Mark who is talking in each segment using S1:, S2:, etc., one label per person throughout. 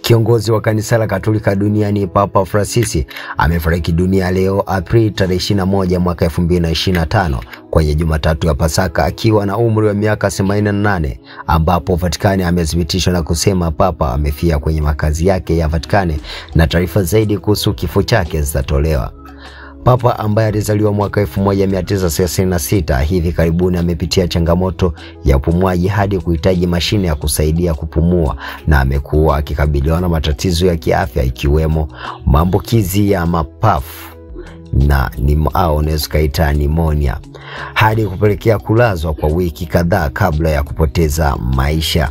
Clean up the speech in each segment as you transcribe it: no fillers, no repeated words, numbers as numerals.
S1: Kiongozi wa kanisa la Katolika duniani Papa Francis amefariki dunia leo Aprili 21 mwaka 2025 kwenye Jumatatu ya Pasaka akiwa na umri wa miaka 88, ambapo Vatikani amethibitishwa na kusema Papa amefia kwenye makazi yake ya Vatikani na taarifa zaidi kuhusu kifo chake zitatolewa. Papa ambaye alizaliwa mwaka 1966 hivi karibuni amepitia changamoto ya upumuaji hadi kuhitaji mashine ya kusaidia kupumua, na amekuwa akikabiliwa na matatizo ya kiafya ikiwemo maambukizi ya mapafu na unaweza kuita pneumonia, hadi kupelekea kulazwa kwa wiki kadhaa kabla ya kupoteza maisha.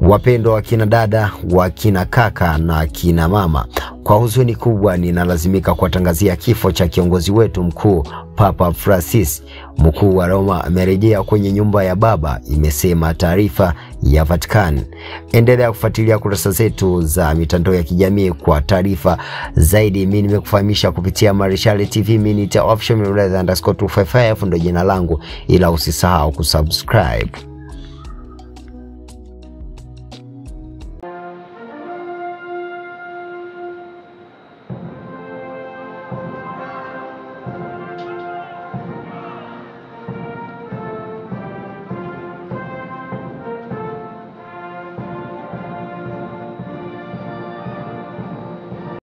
S1: Wapendwa wa kina dada, wa kina kaka na kina mama, kwa huzuni kubwa ninalazimika kuwatangazia kifo cha kiongozi wetu mkuu Papa Francis. Mkuu wa Roma amerejea kwenye nyumba ya Baba, imesema taarifa ya Vatican. Endelea kufuatilia kurasa zetu za mitandao ya kijamii kwa taarifa zaidi. Mimi nimekufahamisha kupitia Marishale TV, Minute Official _255 ndio jina langu, ila usisahau kusubscribe.